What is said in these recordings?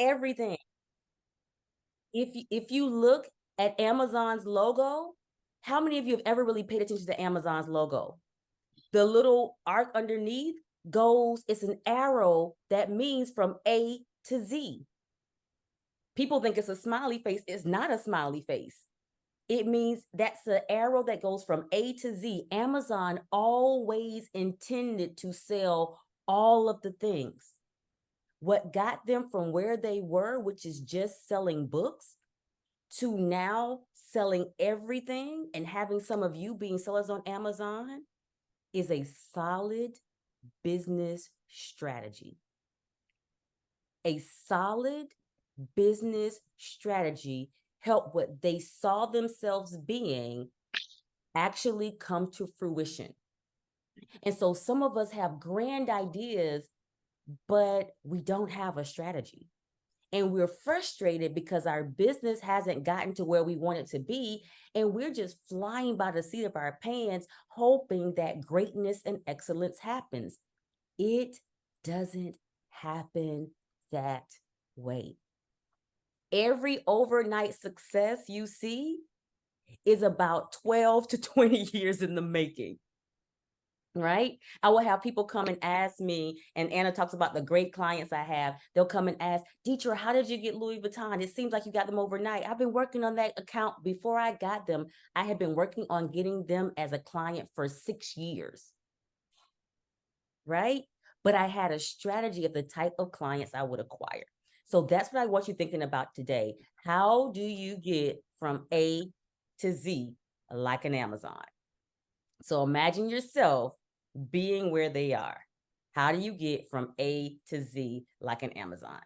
everything. If you look at Amazon's logo, how many of you have ever really paid attention to Amazon's logo? The little arc underneath goes, it's an arrow that means from A to Z. People think it's a smiley face. It's not a smiley face. It means that's the arrow that goes from A to Z. Amazon always intended to sell all of the things. What got them from where they were, which is just selling books, to now selling everything and having some of you being sellers on Amazon is a solid business strategy. A solid business strategy helped what they saw themselves being actually come to fruition. And so some of us have grand ideas, but we don't have a strategy. And we're frustrated because our business hasn't gotten to where we want it to be. And we're just flying by the seat of our pants, hoping that greatness and excellence happens. It doesn't happen that way. Every overnight success you see is about 12 to 20 years in the making. Right? I will have people come and ask me, and Anna talks about the great clients I have. They'll come and ask, DETHRA, how did you get Louis Vuitton? It seems like you got them overnight. I've been working on that account before I got them. I had been working on getting them as a client for 6 years. Right? But I had a strategy of the type of clients I would acquire. So that's what I want you thinking about today. How do you get from A to Z like an Amazon? So imagine yourself being where they are. How do you get from A to Z like an Amazon?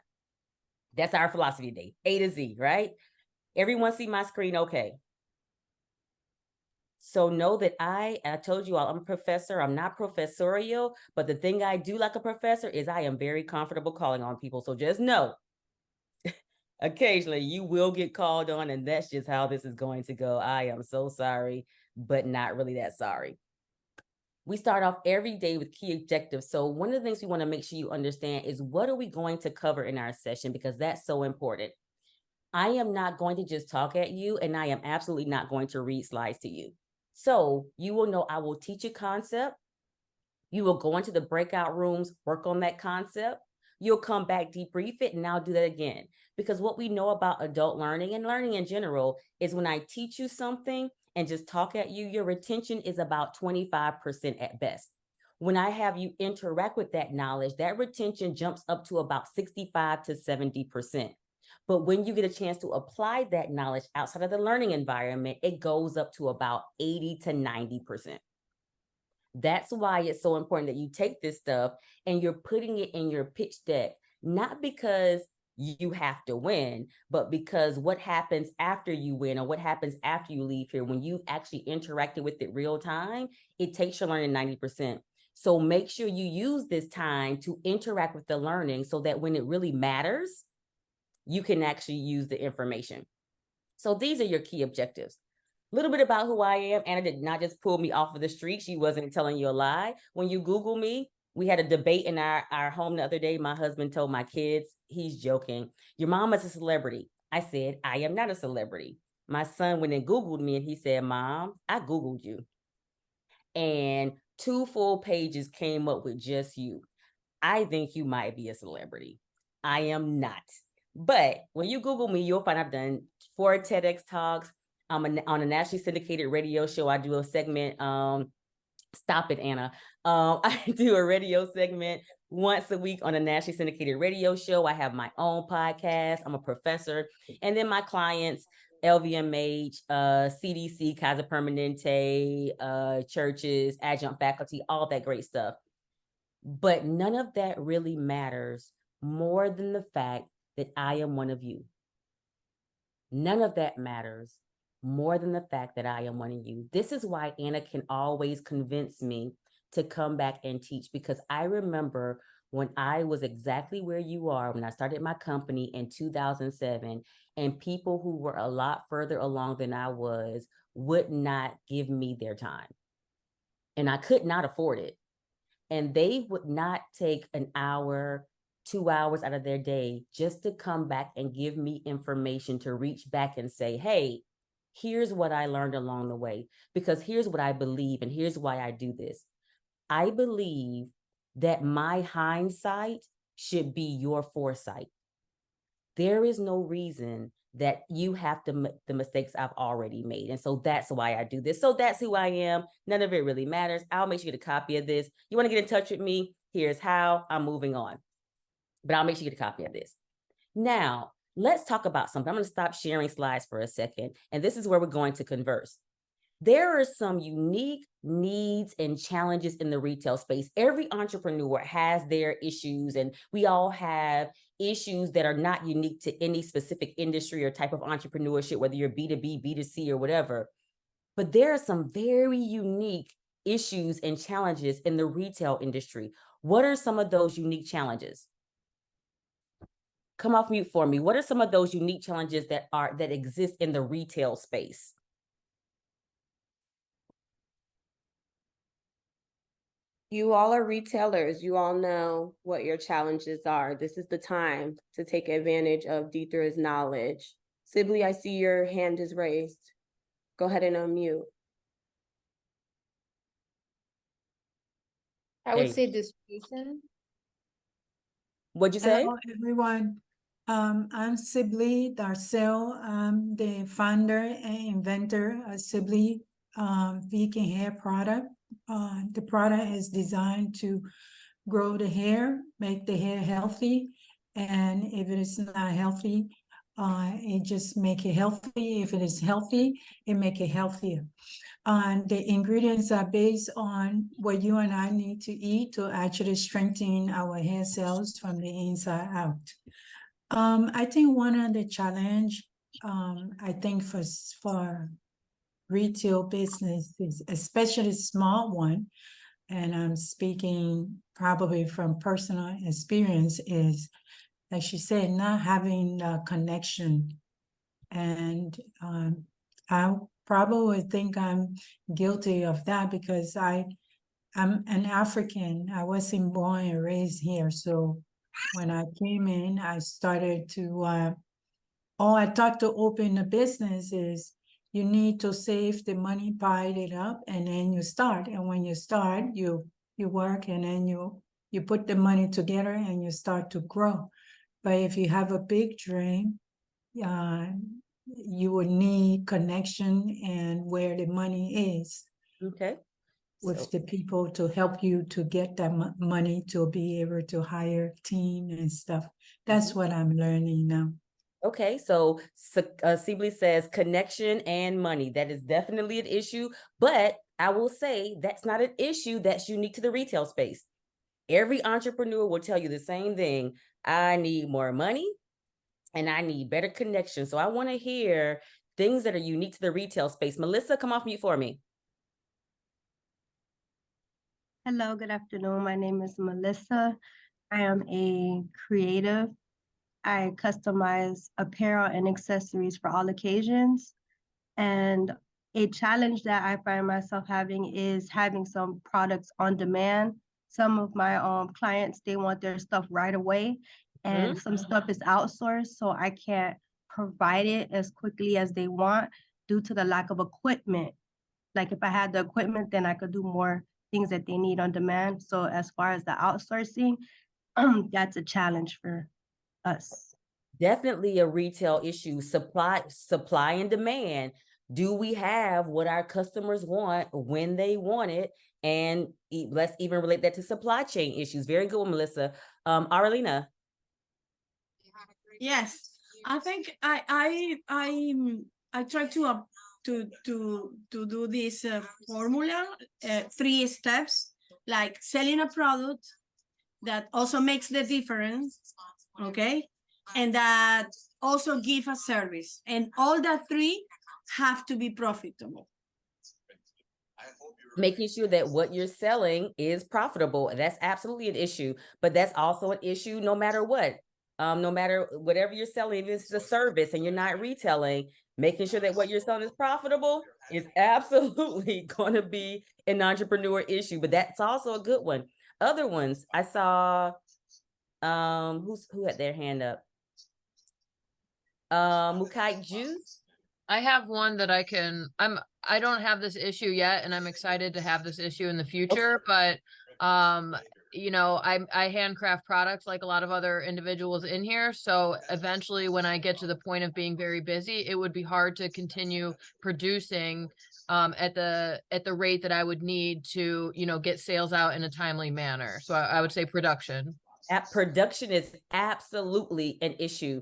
That's our philosophy today, A to Z, right? Everyone see my screen okay? So know that I told you all, I'm a professor. I'm not professorial, but the thing I do like a professor is I am very comfortable calling on people. So just know, occasionally you will get called on, and that's just how this is going to go. I am so sorry, but not really that sorry. We start off every day with key objectives. So one of the things we want to make sure you understand is what are we going to cover in our session, because that's so important. I am not going to just talk at you, and I am absolutely not going to read slides to you. So you will know I will teach a concept. You will go into the breakout rooms, work on that concept. You'll come back, debrief it, and I'll do that again. Because what we know about adult learning and learning in general is when I teach you something and just talk at you, your retention is about 25% at best. When I have you interact with that knowledge, that retention jumps up to about 65 to 70%. But when you get a chance to apply that knowledge outside of the learning environment, it goes up to about 80 to 90%. That's why it's so important that you take this stuff and you're putting it in your pitch deck, not because you have to win, but because what happens after you win or what happens after you leave here, when you've actually interacted with it real time, it takes your learning 90%. So make sure you use this time to interact with the learning so that when it really matters, you can actually use the information. So these are your key objectives. A little bit about who I am. Anna did not just pull me off of the street. She wasn't telling you a lie. When you Google me, we had a debate in our home the other day. My husband told my kids, he's joking, your mom is a celebrity. I said, I am not a celebrity. My son went and Googled me and he said, Mom, I Googled you. And 2 full pages came up with just you. I think you might be a celebrity. I am not. But when you Google me, you'll find I've done 4 TEDx talks. I'm on a nationally syndicated radio show. I do a segment. Stop it, Anna. I do a radio segment once a week on a nationally syndicated radio show. I have my own podcast. I'm a professor. And then my clients, LVMH, CDC, Kaiser Permanente, churches, adjunct faculty, all that great stuff. But none of that really matters more than the fact that I am one of you. None of that matters more than the fact that I am one of you. This is why Anna can always convince me to come back and teach, because I remember when I was exactly where you are, when I started my company in 2007, and people who were a lot further along than I was would not give me their time. And I could not afford it. And they would not take an hour 2 hours out of their day just to come back and give me information to reach back and say, hey, here's what I learned along the way, because here's what I believe and here's why I do this. I believe that my hindsight should be your foresight. There is no reason that you have to make the mistakes I've already made. And so that's why I do this. So that's who I am. None of it really matters. I'll make sure you get a copy of this. You want to get in touch with me? Here's how. I'm moving on. But I'll make sure you get a copy of this. Now, let's talk about something. I'm going to stop sharing slides for a second. And this is where we're going to converse. There are some unique needs and challenges in the retail space. Every entrepreneur has their issues, and we all have issues that are not unique to any specific industry or type of entrepreneurship, whether you're B2B, B2C, or whatever. But there are some very unique issues and challenges in the retail industry. What are some of those unique challenges? Come off mute for me. What are some of those unique challenges that exist in the retail space? You all are retailers. You all know what your challenges are. This is the time to take advantage of DETHRA's knowledge. Sibley, I see your hand is raised. Go ahead and unmute. I would say distribution. What'd you say? Hello, everyone. I'm Sibley Darcel. I'm the founder and inventor of Sibley vegan hair product. The product is designed to grow the hair, make the hair healthy, and if it is not healthy, it just make it healthy. If it is healthy, it make it healthier. The ingredients are based on what you and I need to eat to actually strengthen our hair cells from the inside out. I think one of the challenge, I think for retail businesses, especially small one, and I'm speaking probably from personal experience, is, like she said, not having a connection. And I probably think I'm guilty of that because I'm an African. I wasn't born and raised here. So when I came in, I started to, I thought to open a business is you need to save the money, pile it up, and then you start. And when you start, you work, and then you put the money together and you start to grow. But if you have a big dream, you would need connection and where the money is. Okay. With the people to help you to get that money to be able to hire team and stuff. That's what I'm learning now. Okay, so Sibley says connection and money. That is definitely an issue, but I will say that's not an issue that's unique to the retail space. Every entrepreneur will tell you the same thing. I need more money and I need better connection. So I want to hear things that are unique to the retail space. Melissa, come off mute for me. Hello, good afternoon. My name is Melissa. I am a creative. I customize apparel and accessories for all occasions. And a challenge that I find myself having is having some products on demand. Some of my clients, they want their stuff right away, and some stuff is outsourced, so I can't provide it as quickly as they want due to the lack of equipment. Like if I had the equipment, then I could do more things that they need on demand. So as far as the outsourcing, that's a challenge for us. Definitely a retail issue, supply and demand. Do we have what our customers want when they want it? And let's even relate that to supply chain issues. Very good one, Melissa. Arlena. Yes, I think I try to do this formula, 3 steps, like selling a product that also makes the difference, okay, and that also give a service, and all that 3 have to be profitable. Making sure that what you're selling is profitable. That's absolutely an issue, but that's also an issue no matter what. No matter whatever you're selling, if it's a service and you're not retailing, making sure that what you're selling is profitable is absolutely going to be an entrepreneur issue, but that's also a good one. Other ones, I saw Who had their hand up? Mukai Juice. I have one that I don't have this issue yet, and I'm excited to have this issue in the future, but you know, I handcraft products like a lot of other individuals in here. So eventually when I get to the point of being very busy, it would be hard to continue producing at the rate that I would need to, you know, get sales out in a timely manner. So I would say production. Production is absolutely an issue.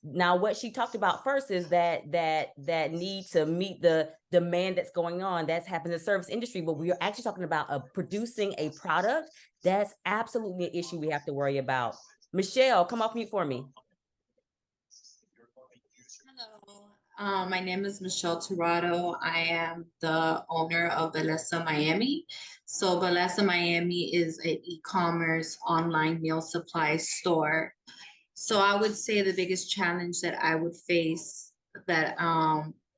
Now what she talked about first is that need to meet the demand that's going on, that's happening in the service industry, but we are actually talking about producing a product. That's absolutely an issue we have to worry about. Michelle, come off mute for me. Hello, my name is Michelle Tirado. I am the owner of Belleza Miami. So Belleza Miami is an e-commerce online meal supply store. So I would say the biggest challenge that I would face that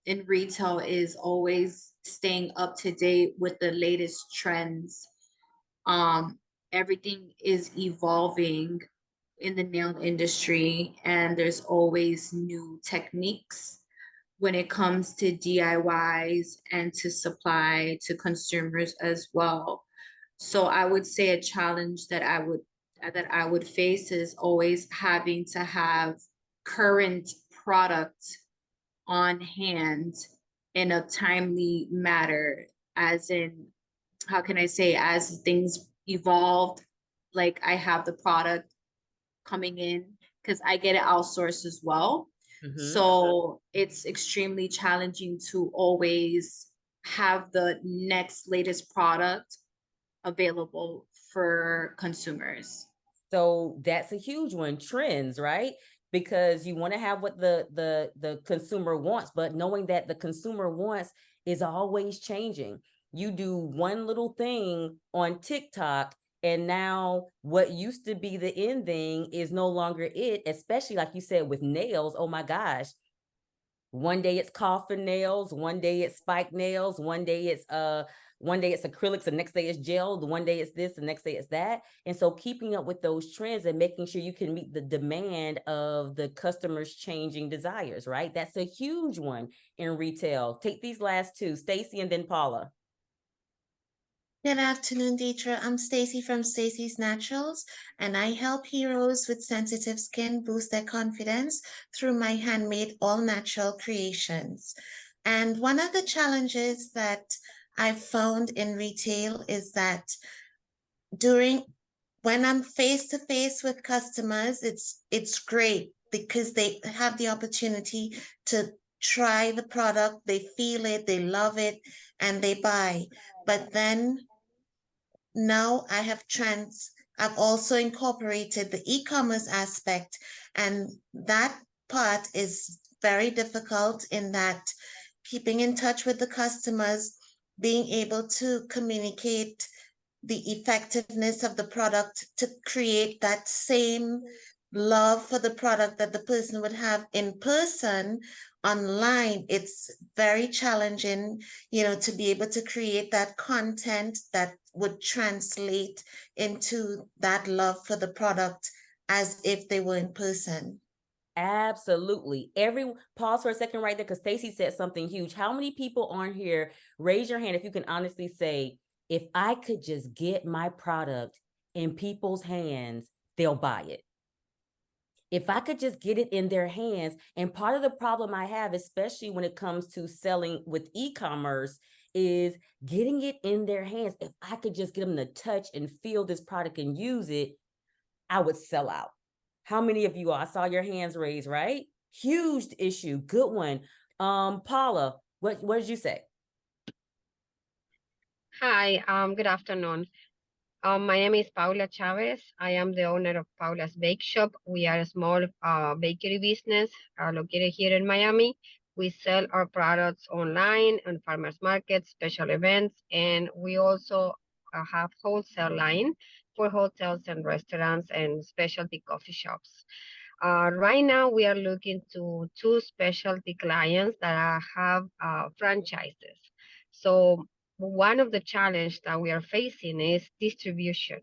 in retail is always staying up to date with the latest trends. Everything is evolving in the nail industry, and there's always new techniques when it comes to DIYs and to supply to consumers as well. So I would say a challenge that I would face is always having to have current product on hand in a timely manner, as in, how can I say, as things evolved, like I have the product coming in because I get it outsourced as well. So it's extremely challenging to always have the next latest product available for consumers. So that's a huge one, trends, right? Because you want to have what the consumer wants, but knowing that the consumer wants is always changing. You do one little thing on TikTok, and now what used to be the end thing is no longer it, especially like you said with nails. Oh my gosh. One day it's coffin nails, one day it's spike nails, one day it's acrylics, the next day it's gel, the one day it's this, the next day it's that. And so keeping up with those trends and making sure you can meet the demand of the customers' changing desires, right? That's a huge one in retail. Take these last two, Stacy and then Paula. Good afternoon, DETHRA. I'm Stacy from Stacy's Naturals, and I help heroes with sensitive skin boost their confidence through my handmade all-natural creations. And one of the challenges that I've found in retail is that when I'm face-to-face with customers, it's great because they have the opportunity to try the product, they feel it, they love it, and they buy. But then now I've also incorporated the e-commerce aspect, and that part is very difficult in that keeping in touch with the customers, being able to communicate the effectiveness of the product to create that same love for the product that the person would have in person. Online, it's very challenging, to be able to create that content that would translate into that love for the product as if they were in person. Absolutely. Pause for a second right there, because Stacy said something huge. How many people on here, raise your hand if you can honestly say, if I could just get my product in people's hands, they'll buy it. If I could just get it in their hands. And part of the problem I have, especially when it comes to selling with e-commerce, is getting it in their hands. If I could just get them to touch and feel this product and use it, I would sell out. How many of you I saw your hands raised, right? Huge issue. Good one. Paula, what did you say? Hi, good afternoon. My name is Paula Chavez. I am the owner of Paula's Bake Shop. We are a small bakery business located here in Miami. We sell our products online on farmers markets, special events, and we also have wholesale line for hotels and restaurants and specialty coffee shops. Right now, we are looking to 2 specialty clients that have franchises. So one of the challenges that we are facing is distribution.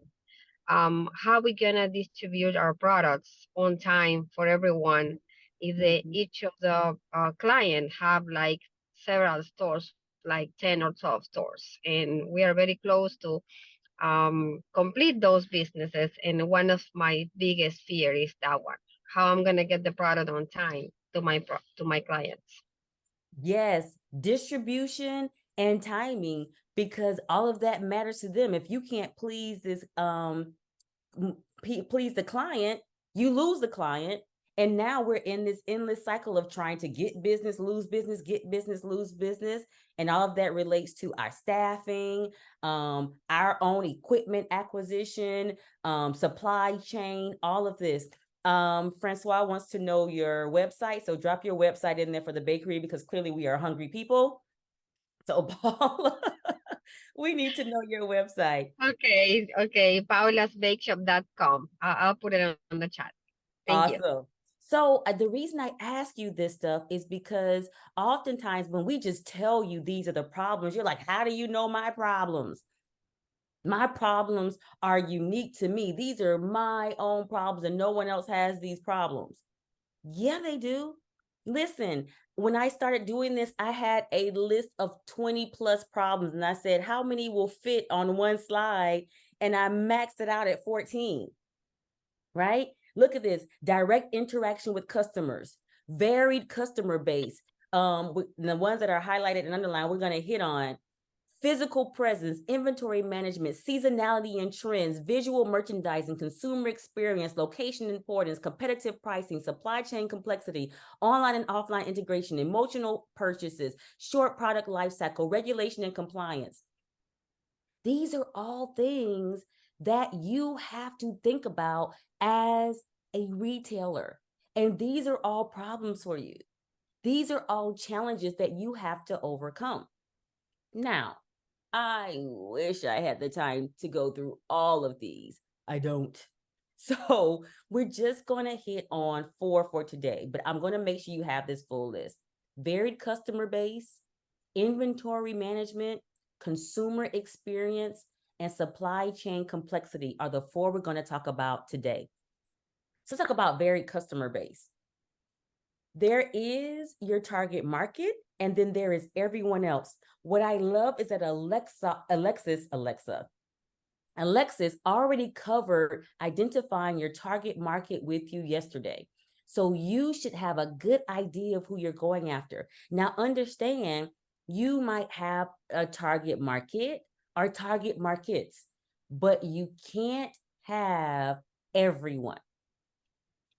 how we gonna distribute our products on time for everyone if each of the client have like several stores, like 10 or 12 stores, and we are very close to complete those businesses. And one of my biggest fear is that one, how I'm gonna get the product on time to my clients. Yes, distribution and timing, because all of that matters to them. If you can't please this please the client, you lose the client. And now we're in this endless cycle of trying to get business, lose business, get business, lose business. And all of that relates to our staffing, our own equipment acquisition, supply chain, all of this. Francois wants to know your website. So drop your website in there for the bakery, because clearly we are hungry people. So Paula, we need to know your website. Okay, paulasbakeshop.com. I'll put it on the chat. Thank you. Awesome. So the reason I ask you this stuff is because oftentimes when we just tell you these are the problems, you're like, how do you know my problems? My problems are unique to me. These are my own problems and no one else has these problems. Yeah, they do. Listen, when I started doing this, I had a list of 20 plus problems, and I said, how many will fit on one slide? And I maxed it out at 14, right? Look at this: direct interaction with customers, varied customer base. The ones that are highlighted and underlined, we're going to hit on: physical presence, inventory management, seasonality and trends, visual merchandising, consumer experience, location importance, competitive pricing, supply chain complexity, online and offline integration, emotional purchases, short product life cycle, regulation and compliance. These are all things that you have to think about as a retailer. And these are all problems for you. These are all challenges that you have to overcome. Now, I wish I had the time to go through all of these. I don't. So we're just going to hit on 4 for today, but I'm going to make sure you have this full list: varied customer base, inventory management, consumer experience, and supply chain complexity are the 4 we're going to talk about today. So let's talk about varied customer base. There is your target market, and then there is everyone else. What I love is that Alexis already covered identifying your target market with you yesterday. So you should have a good idea of who you're going after. Now, understand, you might have a target market or target markets, but you can't have everyone.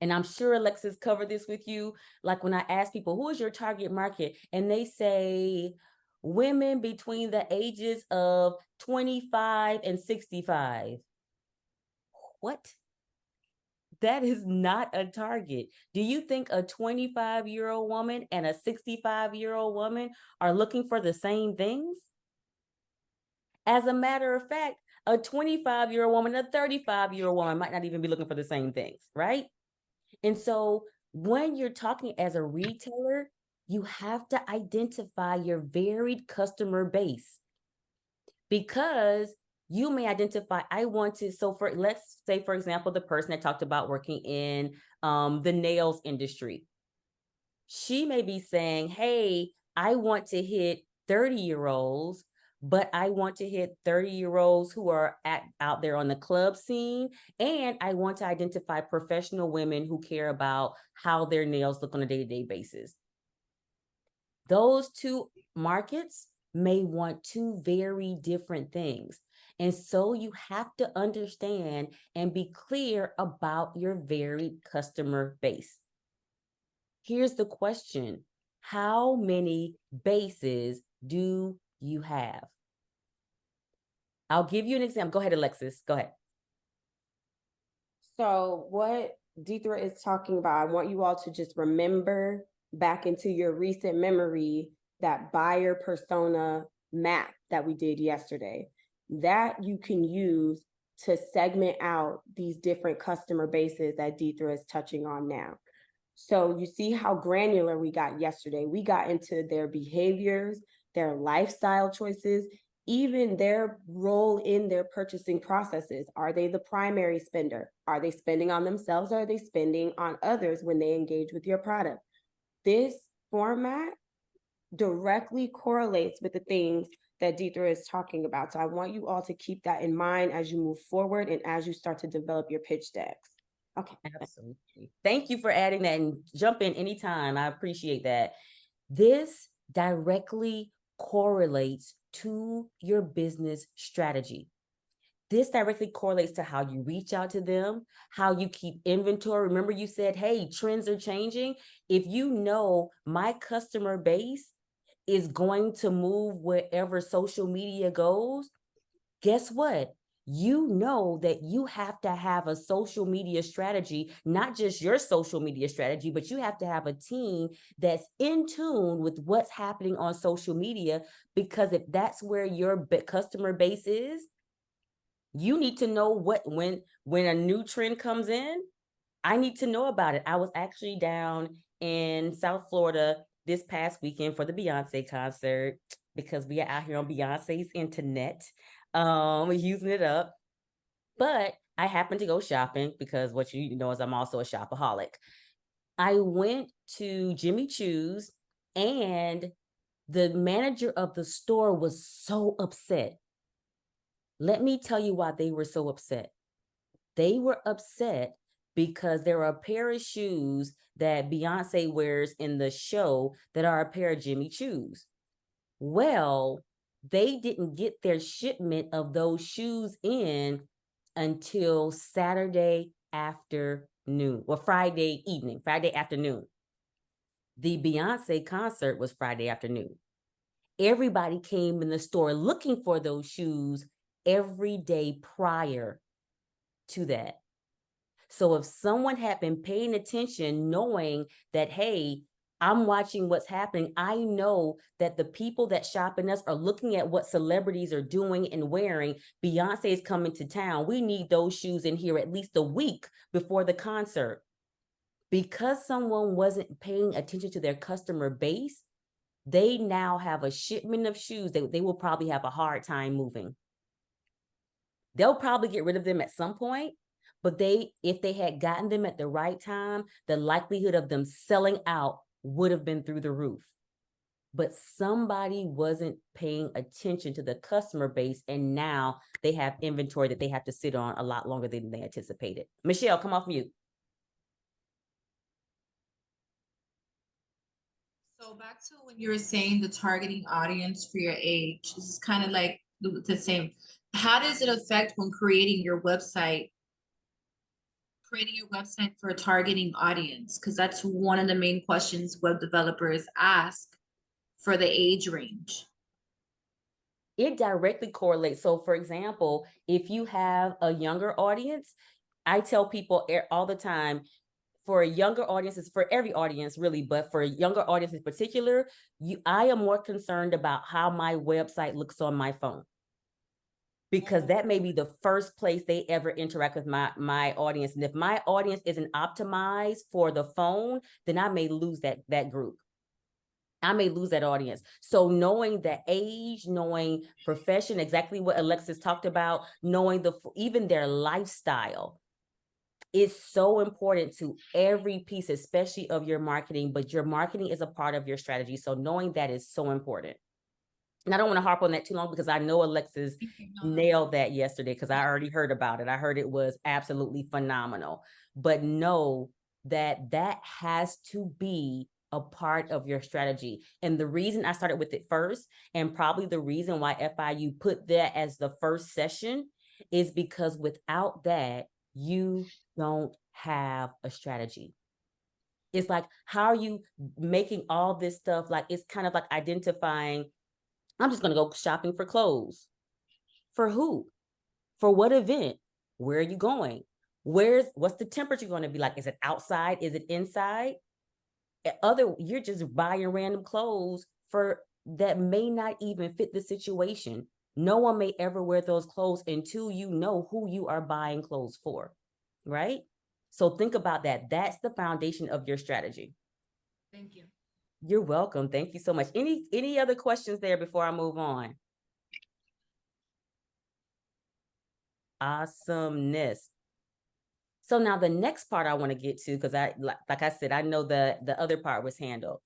And I'm sure Alexis covered this with you. Like when I ask people, who is your target market? And they say women between the ages of 25 and 65. What? That is not a target. Do you think a 25-year-old woman and a 65-year-old woman are looking for the same things? As a matter of fact, a 25-year-old woman, a 35-year-old woman might not even be looking for the same things, right? And so when you're talking as a retailer, you have to identify your varied customer base, because you may identify, let's say, for example, the person that talked about working in the nails industry. She may be saying, hey, I want to hit 30-year-olds, but I want to hit 30-year-olds who are out there on the club scene. And I want to identify professional women who care about how their nails look on a day-to-day basis. Those 2 markets may want 2 very different things. And so you have to understand and be clear about your varied customer base. Here's the question: how many bases do you have? I'll give you an example. Go ahead, Alexis. Go ahead. So what DETHRA is talking about, I want you all to just remember back into your recent memory that buyer persona map that we did yesterday. That you can use to segment out these different customer bases that DETHRA is touching on now. So you see how granular we got yesterday. We got into their behaviors, their lifestyle choices, even their role in their purchasing processes. Are they the primary spender? Are they spending on themselves, or are they spending on others when they engage with your product? This format directly correlates with the things that DETHRA is talking about. So I want you all to keep that in mind as you move forward and as you start to develop your pitch decks. Okay. Absolutely. Thank you for adding that, and jump in anytime. I appreciate that. This directly correlates to your business strategy. This directly correlates to how you reach out to them, how you keep inventory. Remember, you said, hey, trends are changing. If you know my customer base is going to move wherever social media goes, guess what? You know that you have to have a social media strategy, not just your social media strategy, but you have to have a team that's in tune with what's happening on social media, because if that's where your customer base is, you need to know when a new trend comes in, I need to know about it. I was actually down in South Florida this past weekend for the Beyonce concert, because we are out here on Beyonce's internet, using it up. But I happened to go shopping because what you know is I'm also a shopaholic. I went to Jimmy Choo's, and the manager of the store was so upset. Let me tell you why they were so upset. They were upset because there are a pair of shoes that Beyonce wears in the show that are a pair of Jimmy Choo's. Well, they didn't get their shipment of those shoes in until Saturday afternoon, or Friday evening, Friday afternoon. The Beyonce concert was Friday afternoon. Everybody came in the store looking for those shoes every day prior to that. So if someone had been paying attention, knowing that, hey, I'm watching what's happening, I know that the people that shop in us are looking at what celebrities are doing and wearing. Beyonce is coming to town. We need those shoes in here at least a week before the concert. Because someone wasn't paying attention to their customer base, they now have a shipment of shoes that they will probably have a hard time moving. They'll probably get rid of them at some point, but if they had gotten them at the right time, the likelihood of them selling out would have been through the roof. But somebody wasn't paying attention to the customer base, and now they have inventory that they have to sit on a lot longer than they anticipated. Michelle, come off mute. So back to when you were saying the targeting audience for your age, this is kind of like the same. How does it affect when creating your website for a targeting audience? Because that's one of the main questions web developers ask for the age range. It directly correlates. So for example, if you have a younger audience, I tell people all the time, for a younger audience, it's for every audience really, but for a younger audience in particular, I am more concerned about how my website looks on my phone, because that may be the first place they ever interact with my audience. And if my audience isn't optimized for the phone, then I may lose that group. I may lose that audience. So knowing the age, knowing profession, exactly what Alexis talked about, knowing even their lifestyle is so important to every piece, especially of your marketing, but your marketing is a part of your strategy. So knowing that is so important. And I don't want to harp on that too long, because I know Alexis nailed that yesterday, because I already heard about it. I heard it was absolutely phenomenal. But know that that has to be a part of your strategy. And the reason I started with it first, and probably the reason why FIU put that as the first session, is because without that, you don't have a strategy. It's like, how are you making all this stuff? Like, it's kind of like identifying, I'm just going to go shopping for clothes. For who? For what event? Where are you going? What's the temperature going to be like? Is it outside? Is it inside? You're just buying random clothes that may not even fit the situation. No one may ever wear those clothes until you know who you are buying clothes for, right? So think about that. That's the foundation of your strategy. Thank you. You're welcome. Thank you so much. Any other questions there before I move on? Awesomeness. So now the next part I want to get to, because like I said, I know the other part was handled,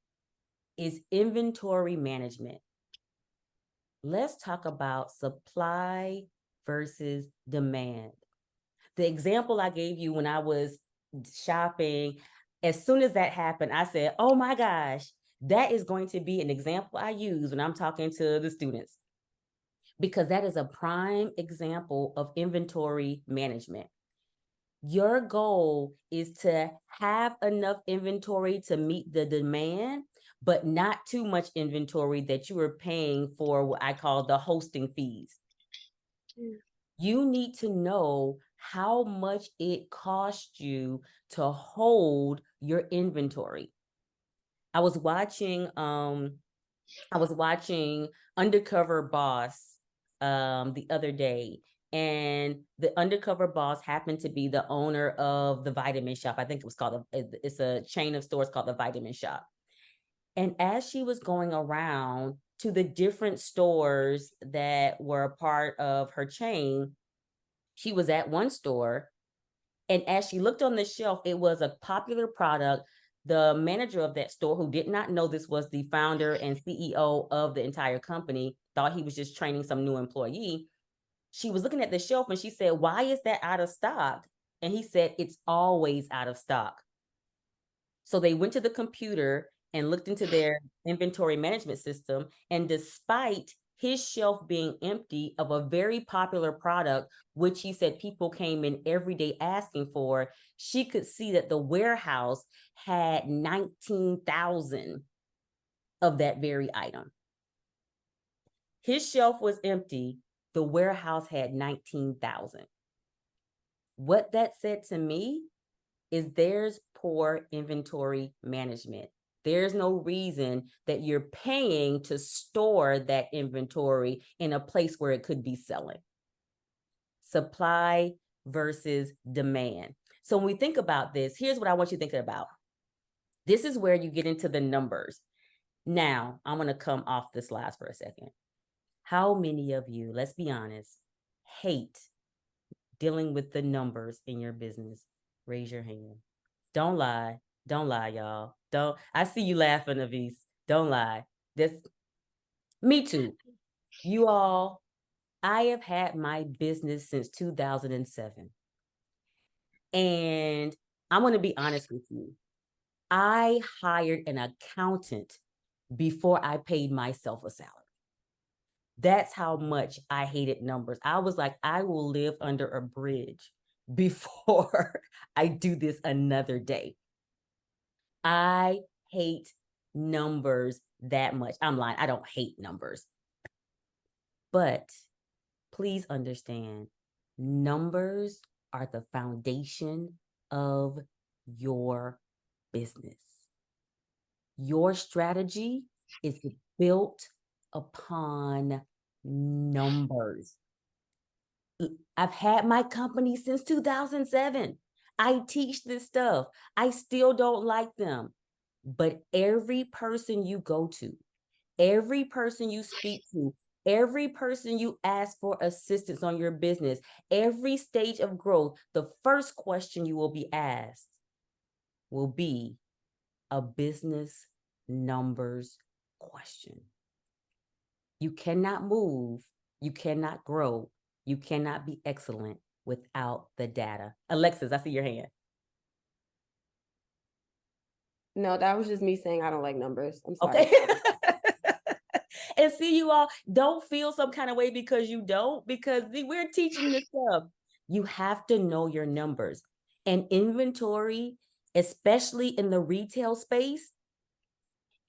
is inventory management. Let's talk about supply versus demand. The example I gave you when I was shopping, as soon as that happened, I said, oh my gosh, that is going to be an example I use when I'm talking to the students, because that is a prime example of inventory management. Your goal is to have enough inventory to meet the demand, but not too much inventory that you are paying for what I call the hosting fees. You need to know how much it costs you to hold your inventory. I was watching Undercover Boss the other day, and the undercover boss happened to be the owner of the vitamin shop. I think it's a chain of stores called the Vitamin Shop. And as she was going around to the different stores that were a part of her chain, she was at one store, and as she looked on the shelf, it was a popular product. The manager of that store, who did not know this was the founder and CEO of the entire company, thought he was just training some new employee. She was looking at the shelf and she said, why is that out of stock? And he said, it's always out of stock. So they went to the computer and looked into their inventory management system. And despite his shelf being empty of a very popular product, which he said people came in every day asking for, she could see that the warehouse had 19,000 of that very item. His shelf was empty. The warehouse had 19,000. What that said to me is there's poor inventory management. There's no reason that you're paying to store that inventory in a place where it could be selling. Supply versus demand. So when we think about this, here's what I want you to think about. This is where you get into the numbers. Now, I'm going to come off the slides for a second. How many of you, let's be honest, hate dealing with the numbers in your business? Raise your hand. Don't lie. Don't lie, y'all. Don't. I see you laughing, Avis. Don't lie. Me too. You all, I have had my business since 2007. And I'm going to be honest with you. I hired an accountant before I paid myself a salary. That's how much I hated numbers. I was like, I will live under a bridge before I do this another day. I hate numbers that much. I'm lying. I don't hate numbers. But please understand, numbers are the foundation of your business. Your strategy is built upon numbers. I've had my company since 2007. I teach this stuff. I still don't like them. But every person you go to, every person you speak to, every person you ask for assistance on your business, every stage of growth, the first question you will be asked will be a business numbers question. You cannot move, you cannot grow, you cannot be excellent without the data. Alexis, I see your hand. No, that was just me saying I don't like numbers. I'm sorry. Okay. And see, you all, don't feel some kind of way because you don't, because we're teaching this stuff. You have to know your numbers. And inventory, especially in the retail space,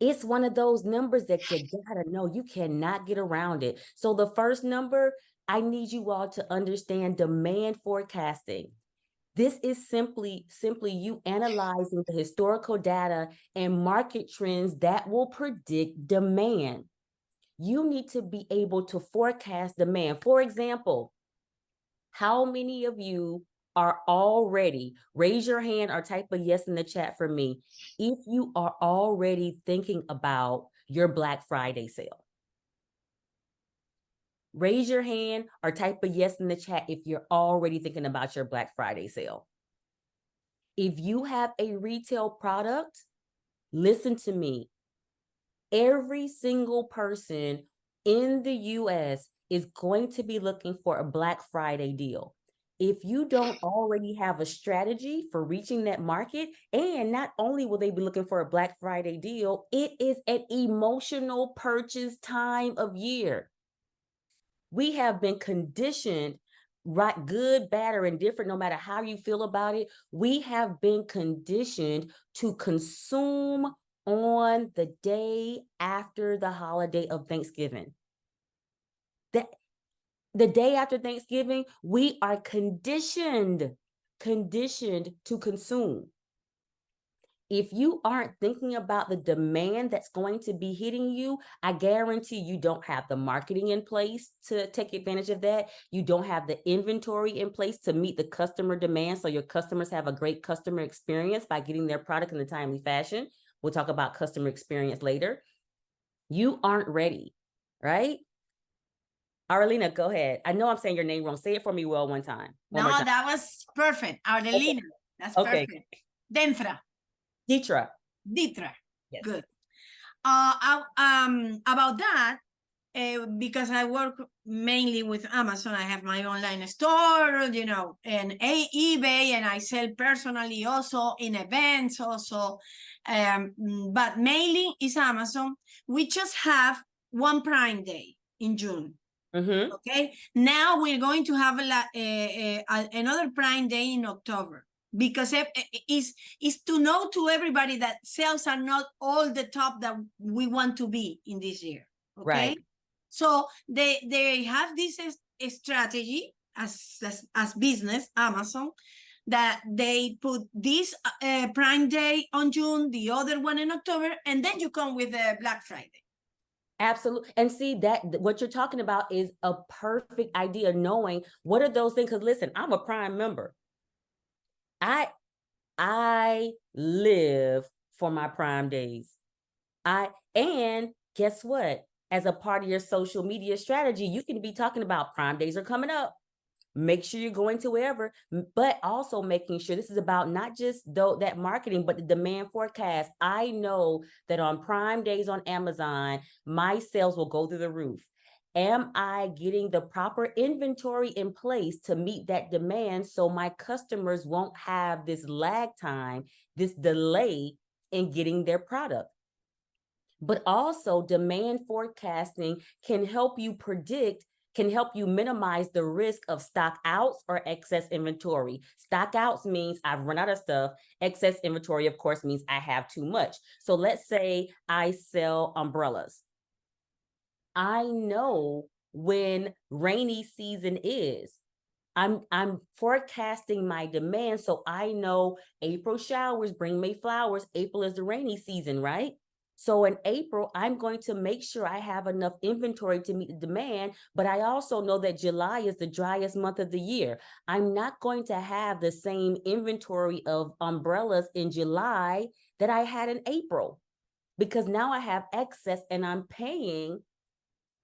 it's one of those numbers that you gotta know. You cannot get around it. So the first number, I need you all to understand demand forecasting. This is simply you analyzing the historical data and market trends that will predict demand. You need to be able to forecast demand. For example, how many of you are already, raise your hand or type a yes in the chat for me, if you are already thinking about your Black Friday sale? Raise your hand or type a yes in the chat if you're already thinking about your Black Friday sale. If you have a retail product, listen to me. Every single person in the US is going to be looking for a Black Friday deal. If you don't already have a strategy for reaching that market, and not only will they be looking for a Black Friday deal, it is an emotional purchase time of year. We have been conditioned, right, good, bad, or indifferent, no matter how you feel about it, we have been conditioned to consume on the day after the holiday of Thanksgiving. The day after Thanksgiving, we are conditioned to consume. If you aren't thinking about the demand that's going to be hitting you, I guarantee you don't have the marketing in place to take advantage of that. You don't have the inventory in place to meet the customer demand, so your customers have a great customer experience by getting their product in a timely fashion. We'll talk about customer experience later. You aren't ready, right? Arlena, go ahead. I know I'm saying your name wrong. Say it for me well one time. No, that was perfect. Ardelina. That's Okay. perfect. DETHRA. DETHRA. DETHRA. Yes. Good. About that, because I work mainly with Amazon, I have my online store, you know, and eBay, and I sell personally also in events also. But mainly is Amazon. We just have one Prime Day in June. Mm-hmm. Okay, now we're going to have another Prime Day in October, because it's to know to everybody that sales are not all the top that we want to be in this year. Okay, Right. so they have this strategy as business, Amazon, that they put this Prime Day on June, the other one in October, and then you come with the Black Friday. Absolutely. And see that what you're talking about is a perfect idea, knowing what are those things. Because listen, I'm a Prime member. I live for my Prime days. And guess what? As a part of your social media strategy, you can be talking about Prime days are coming up. Make sure you're going to wherever, but also making sure this is about not just that marketing, but the demand forecast. I know that on Prime days on Amazon, my sales will go through the roof. Am I getting the proper inventory in place to meet that demand so my customers won't have this lag time, this delay in getting their product? But also demand forecasting can help you predict, can help you minimize the risk of stock outs or excess inventory. Stock outs means I've run out of stuff. Excess inventory, of course, means I have too much. So let's say I sell umbrellas. I know when rainy season is. I'm forecasting my demand, so I know April showers bring May flowers. April is the rainy season, right? So in April, I'm going to make sure I have enough inventory to meet the demand, but I also know that July is the driest month of the year. I'm not going to have the same inventory of umbrellas in July that I had in April, because now I have excess and I'm paying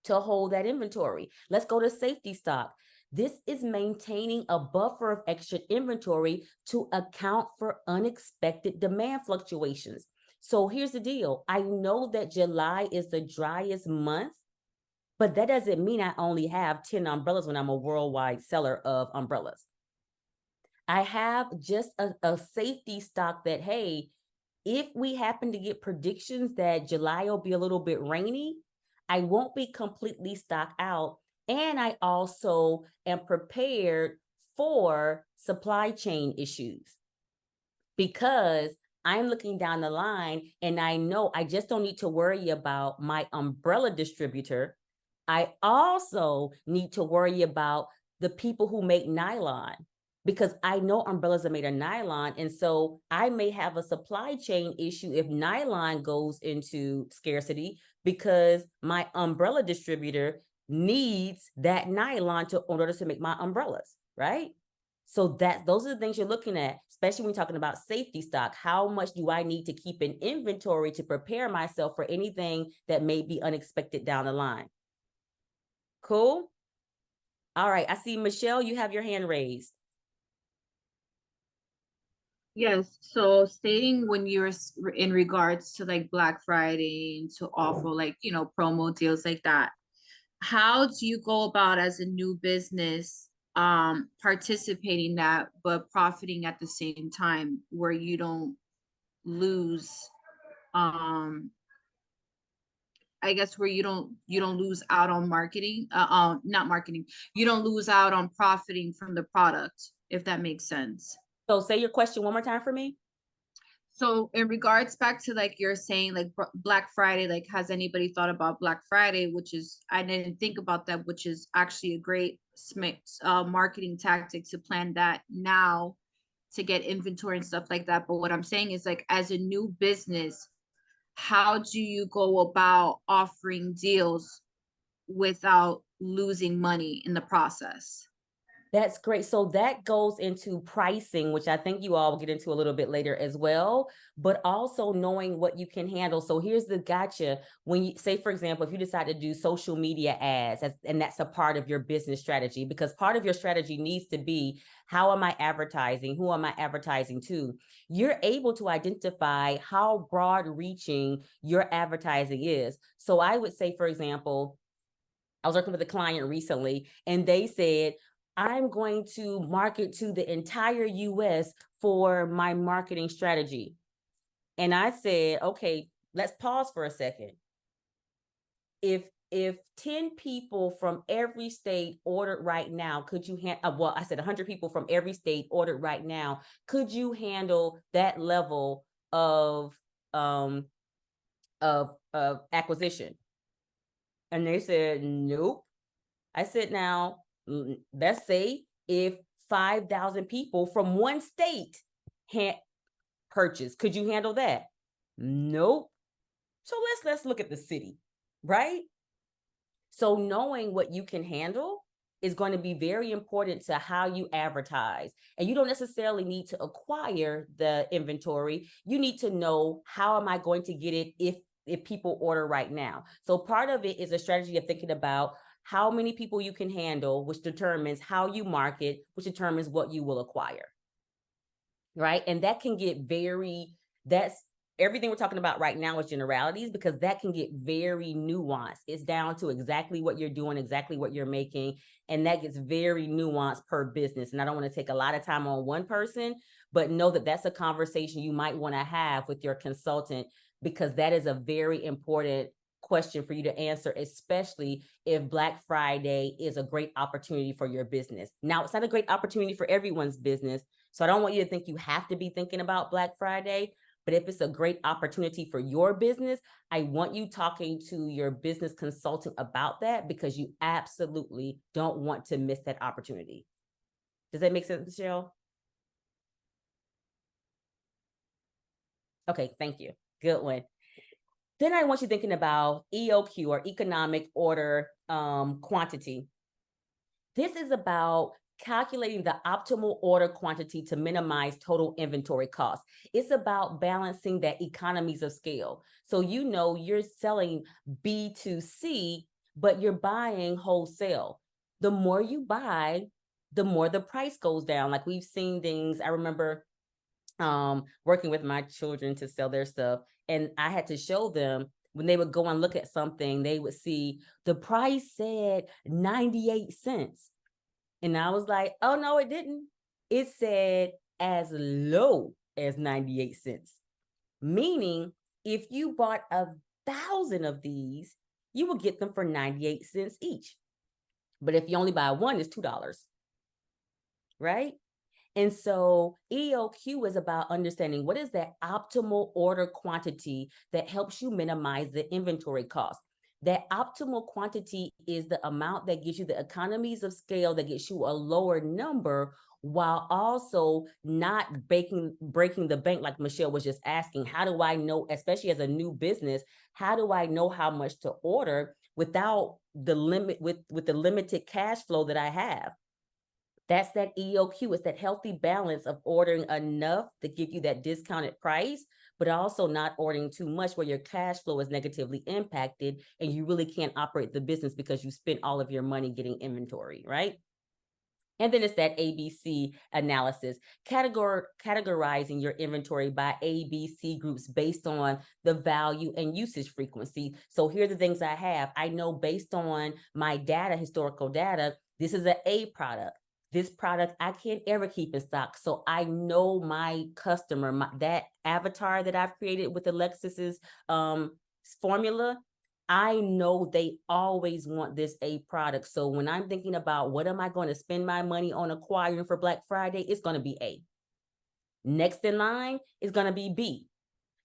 to hold that inventory. Let's go to safety stock. This is maintaining a buffer of extra inventory to account for unexpected demand fluctuations. So here's the deal. I know that July is the driest month, but that doesn't mean I only have 10 umbrellas when I'm a worldwide seller of umbrellas. I have just a safety stock that, hey, if we happen to get predictions that July will be a little bit rainy, I won't be completely stocked out. And I also am prepared for supply chain issues, because I'm looking down the line and I know I just don't need to worry about my umbrella distributor. I also need to worry about the people who make nylon, because I know umbrellas are made of nylon. And so I may have a supply chain issue if nylon goes into scarcity, because my umbrella distributor needs that nylon in order to make my umbrellas, right? So those are the things you're looking at, especially when you're talking about safety stock. How much do I need to keep in inventory to prepare myself for anything that may be unexpected down the line? Cool? All right, I see Michelle, you have your hand raised. Yes, so stating when you're in regards to like Black Friday and to offer like, you know, promo deals like that, how do you go about as a new business participating that but profiting at the same time where you don't lose I guess where you don't lose out on marketing, not marketing, you don't lose out on profiting from the product, if that makes sense. So say your question one more time for me. So in regards back to like you're saying like Black Friday, like has anybody thought about Black Friday, which is, I didn't think about that, which is actually a great marketing tactic to plan that now to get inventory and stuff like that. But what I'm saying is like as a new business, how do you go about offering deals without losing money in the process? That's great. So that goes into pricing, which I think you all will get into a little bit later as well, but also knowing what you can handle. So here's the gotcha. When you say, for example, if you decide to do social media ads, and that's a part of your business strategy, because part of your strategy needs to be, how am I advertising? Who am I advertising to? You're able to identify how broad reaching your advertising is. So I would say, for example, I was working with a client recently and they said, I'm going to market to the entire US for my marketing strategy. And I said, okay, let's pause for a second. If 10 people from every state ordered right now, could you well, I said 100 people from every state ordered right now, could you handle that level of acquisition? And they said, nope. I said, now, let's say if 5,000 people from one state had purchased, could you handle that? Nope. So let's look at the city, right? So knowing what you can handle is going to be very important to how you advertise. And you don't necessarily need to acquire the inventory. You need to know, how am I going to get it if people order right now? So part of it is a strategy of thinking about how many people you can handle, which determines how you market, which determines what you will acquire, right? And that can get that's everything we're talking about right now is generalities, because that can get very nuanced. It's down to exactly what you're doing, exactly what you're making, and that gets very nuanced per business. And I don't want to take a lot of time on one person, but know that that's a conversation you might want to have with your consultant, because that is a very important question for you to answer, especially if Black Friday is a great opportunity for your business. Now, it's not a great opportunity for everyone's business, so I don't want you to think you have to be thinking about Black Friday, but if it's a great opportunity for your business, I want you talking to your business consultant about that, because you absolutely don't want to miss that opportunity. Does that make sense, Michelle? Okay, thank you. Good one. Then I want you thinking about EOQ, or economic order quantity. This is about calculating the optimal order quantity to minimize total inventory costs. It's about balancing that economies of scale. So you're selling B2C, but you're buying wholesale. The more you buy, the more the price goes down. Like we've seen things, I remember working with my children to sell their stuff, and I had to show them, when they would go and look at something, they would see the price said 98 cents. And I was like, oh no, it didn't. It said as low as 98 cents. Meaning, if you bought 1,000 of these, you will get them for 98 cents each. But if you only buy one, it's $2, right? And so EOQ is about understanding what is that optimal order quantity that helps you minimize the inventory cost. That optimal quantity is the amount that gives you the economies of scale, that gets you a lower number, while also not breaking the bank, like Michelle was just asking. How do I know, especially as a new business, how do I know how much to order without the limit, with the limited cash flow that I have? That's that EOQ. It's that healthy balance of ordering enough to give you that discounted price, but also not ordering too much where your cash flow is negatively impacted and you really can't operate the business because you spent all of your money getting inventory, right? And then it's that ABC analysis, categorizing your inventory by ABC groups based on the value and usage frequency. So here are the things I have. I know based on my data, historical data, this is an A product. This product I can't ever keep in stock. So I know my customer, that avatar that I've created with Alexis's formula, I know they always want this A product. So when I'm thinking about what am I going to spend my money on acquiring for Black Friday, it's going to be A. Next in line is going to be B.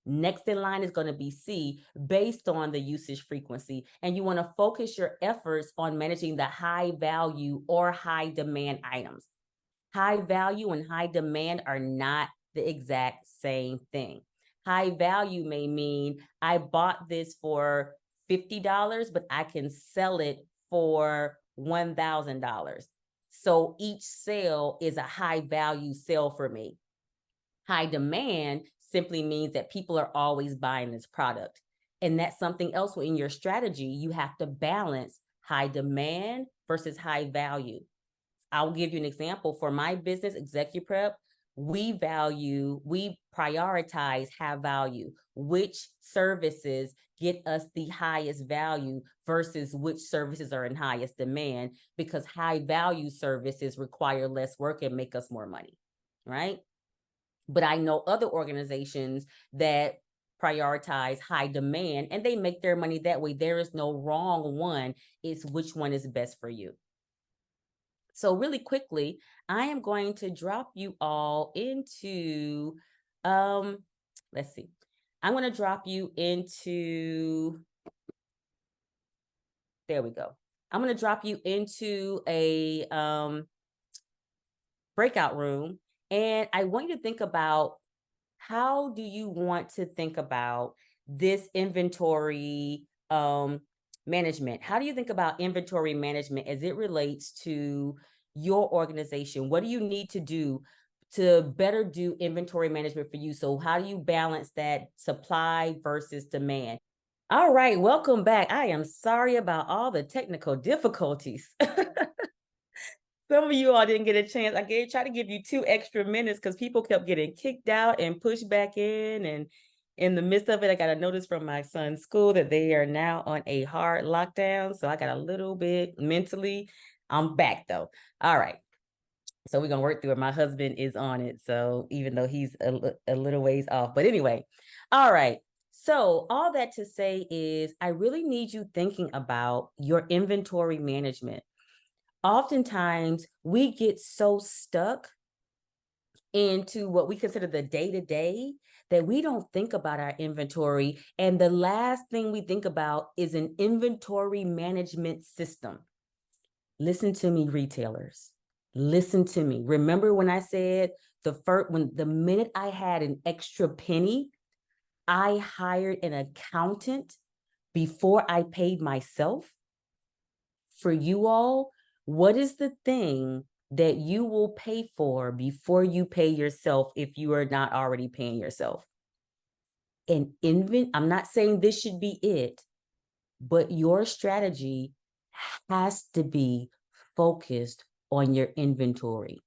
Next in line is going to be C based on the usage frequency. And you want to focus your efforts on managing the high value or high demand items. High value and high demand are not the exact same thing. High value may mean I bought this for $50, but I can sell it for $1,000. So each sale is a high value sale for me. High demand simply means that people are always buying this product. And that's something else in your strategy. You have to balance high demand versus high value. I'll give you an example. For my business, ExecuPrep, we prioritize high value. Which services get us the highest value versus which services are in highest demand, because high value services require less work and make us more money, right? But I know other organizations that prioritize high demand and they make their money that way. There is no wrong one. It's which one is best for you. So really quickly, I am going to drop you all into, let's see. I'm going to drop you into, there we go. I'm going to drop you into a breakout room. And I want you to think about, how do you want to think about this inventory management? How do you think about inventory management as it relates to your organization? What do you need to do to better do inventory management for you? So how do you balance that supply versus demand? All right, welcome back. I am sorry about all the technical difficulties. Some of you all didn't get a chance. I tried to give you 2 extra minutes because people kept getting kicked out and pushed back in. And in the midst of it, I got a notice from my son's school that they are now on a hard lockdown. So I got a little bit mentally. I'm back though. All right. So we're going to work through it. My husband is on it. So even though he's a little ways off, but anyway. All right. So all that to say is I really need you thinking about your inventory management. Oftentimes we get so stuck into what we consider the day-to-day that we don't think about our inventory. And the last thing we think about is an inventory management system. Listen to me, retailers. Listen to me. Remember when I said the minute I had an extra penny, I hired an accountant before I paid myself? For you all, what is the thing that you will pay for before you pay yourself if you are not already paying yourself? And I'm not saying this should be it, but your strategy has to be focused on your inventory.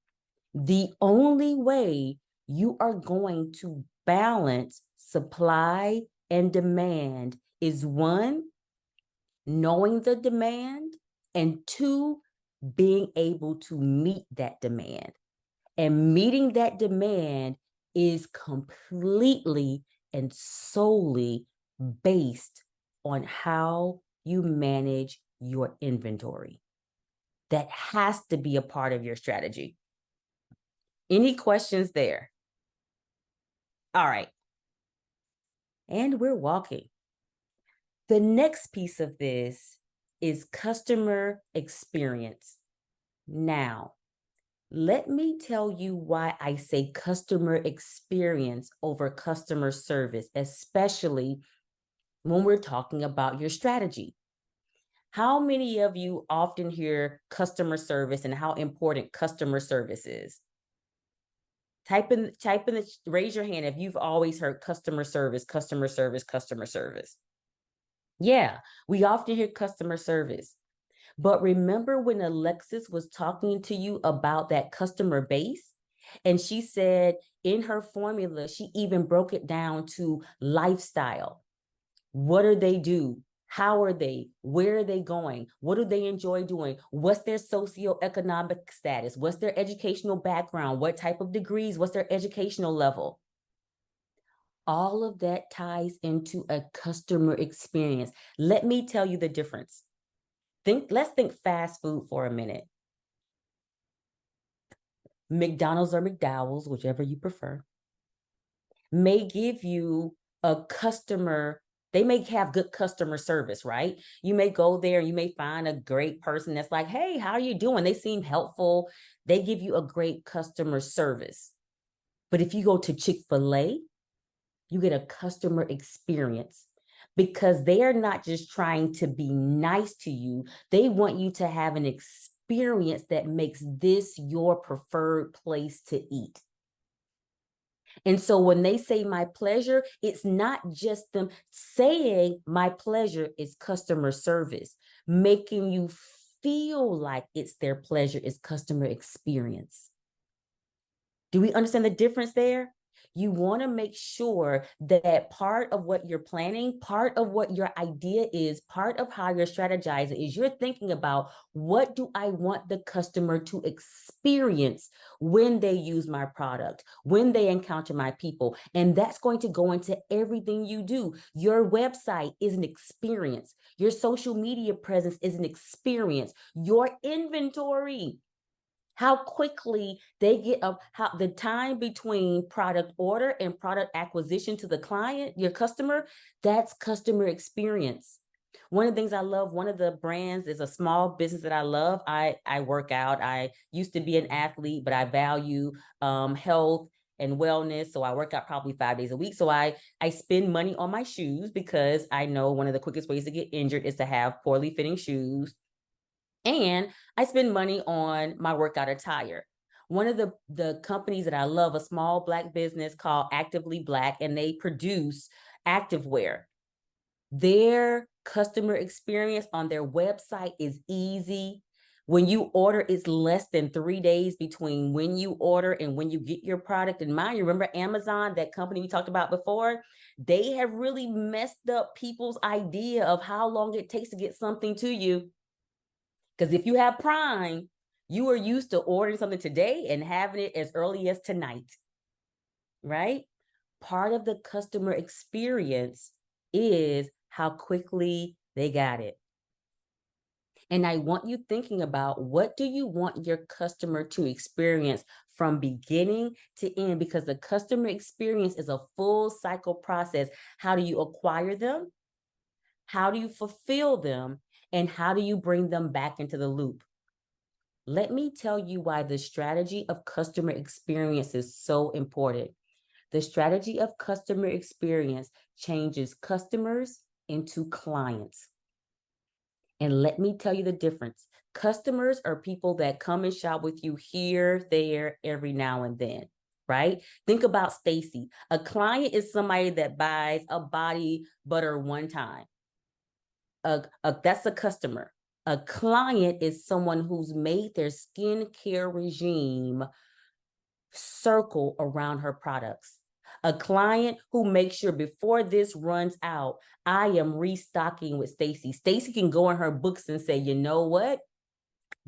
The only way you are going to balance supply and demand is 1, knowing the demand, and 2, being able to meet that demand. And meeting that demand is completely and solely based on how you manage your inventory. That has to be a part of your strategy. Any questions there? All right. And we're walking. The next piece of this is customer experience. Now, let me tell you why I say customer experience over customer service, especially when we're talking about your strategy. How many of you often hear customer service and how important customer service is? Raise your hand if you've always heard customer service, customer service, customer service. Yeah, we often hear customer service. But remember when Alexis was talking to you about that customer base? And she said in her formula, she even broke it down to lifestyle. What do they do? How are they? Where are they going? What do they enjoy doing? What's their socioeconomic status? What's their educational background? What type of degrees? What's their educational level? All of that ties into a customer experience. Let me tell you the difference. Let's think fast food for a minute. McDonald's or McDowell's, whichever you prefer, may give you a customer. They may have good customer service, right? You may go there, you may find a great person that's like, hey, how are you doing? They seem helpful. They give you a great customer service. But if you go to Chick-fil-A, you get a customer experience because they are not just trying to be nice to you. They want you to have an experience that makes this your preferred place to eat. And so when they say my pleasure, it's not just them saying my pleasure is customer service. Making you feel like it's their pleasure is customer experience. Do we understand the difference there? You want to make sure that part of what you're planning, part of what your idea is, part of how you're strategizing is you're thinking about what do I want the customer to experience when they use my product, when they encounter my people. And that's going to go into everything you do. Your website is an experience. Your social media presence is an experience. Your inventory, how quickly they get up, how the time between product order and product acquisition to the client, your customer, that's customer experience. One of the things I love, one of the brands is a small business that I love. I work out. I used to be an athlete, but I value health and wellness. So I work out probably 5 days a week. So I spend money on my shoes because I know one of the quickest ways to get injured is to have poorly fitting shoes. And I spend money on my workout attire. One of the companies that I love, a small Black business called Actively Black, and they produce activewear. Their customer experience on their website is easy. When you order, it's less than 3 days between when you order and when you get your product. And mind you, remember Amazon, that company we talked about before? They have really messed up people's idea of how long it takes to get something to you. Because if you have Prime, you are used to ordering something today and having it as early as tonight, right? Part of the customer experience is how quickly they got it. And I want you thinking about, what do you want your customer to experience from beginning to end? Because the customer experience is a full cycle process. How do you acquire them? How do you fulfill them? And how do you bring them back into the loop? Let me tell you why the strategy of customer experience is so important. The strategy of customer experience changes customers into clients. And let me tell you the difference. Customers are people that come and shop with you here, there, every now and then, right? Think about Stacy. A client is somebody that buys a body butter one time. That's a customer. A client is someone who's made their skincare regime circle around her products. A client who makes sure before this runs out, I am restocking with Stacy. Stacy can go in her books and say, you know what?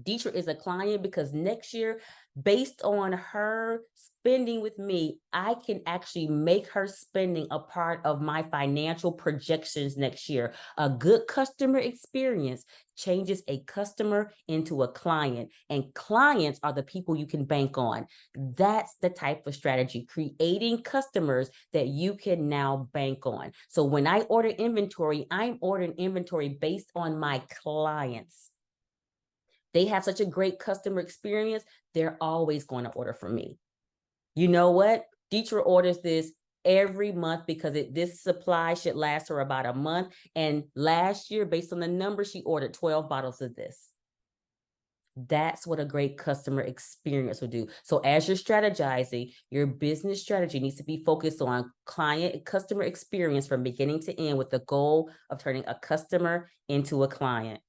DETHRA is a client because next year, based on her spending with me, I can actually make her spending a part of my financial projections next year. A good customer experience changes a customer into a client, and clients are the people you can bank on. That's the type of strategy, creating customers that you can now bank on. So when I order inventory, I'm ordering inventory based on my clients. They have such a great customer experience, they're always going to order from me. You know what? DETHRA orders this every month because this supply should last her about a month. And last year, based on the numbers, she ordered 12 bottles of this. That's what a great customer experience will do. So as you're strategizing, your business strategy needs to be focused on client and customer experience from beginning to end with the goal of turning a customer into a client.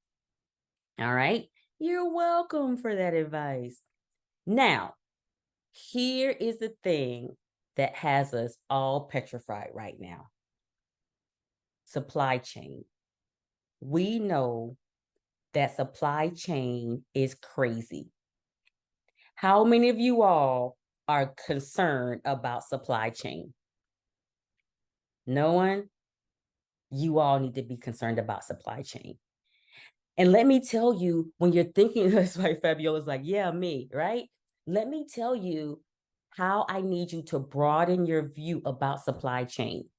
All right. You're welcome for that advice. Now, here is the thing that has us all petrified right now. Supply chain. We know that supply chain is crazy. How many of you all are concerned about supply chain? No one? You all need to be concerned about supply chain. And let me tell you, when you're thinking, that's why Fabiola's like, yeah, me, right? Let me tell you how I need you to broaden your view about supply chain.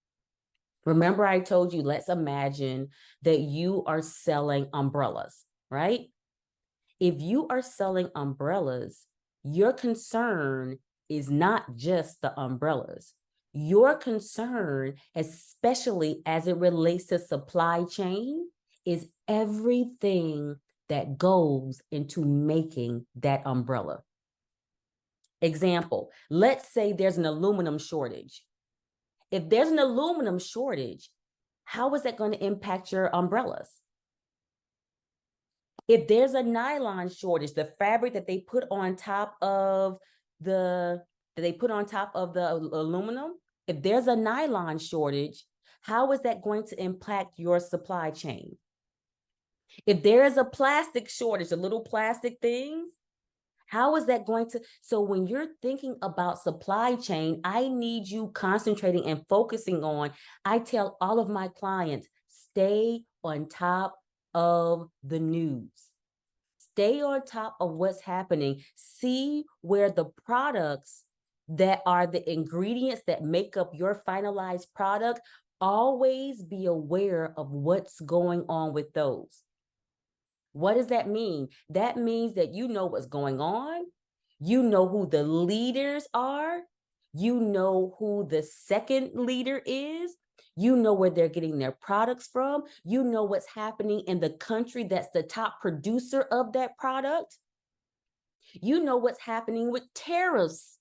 Remember, I told you, let's imagine that you are selling umbrellas, right? If you are selling umbrellas, your concern is not just the umbrellas. Your concern, especially as it relates to supply chain, is everything that goes into making that umbrella. Example, let's say there's an aluminum shortage. If there's an aluminum shortage, how is that going to impact your umbrellas? If there's a nylon shortage, the fabric that they put on top of the aluminum, if there's a nylon shortage, how is that going to impact your supply chain? If there is a plastic shortage, the little plastic things, how is that going to? So when you're thinking about supply chain, I need you concentrating and focusing on, I tell all of my clients, stay on top of the news. Stay on top of what's happening. See where the products that are the ingredients that make up your finalized product, always be aware of what's going on with those. What does that mean? That means that you know what's going on. You know who the leaders are. You know who the second leader is. You know where they're getting their products from. You know what's happening in the country that's the top producer of that product. You know what's happening with tariffs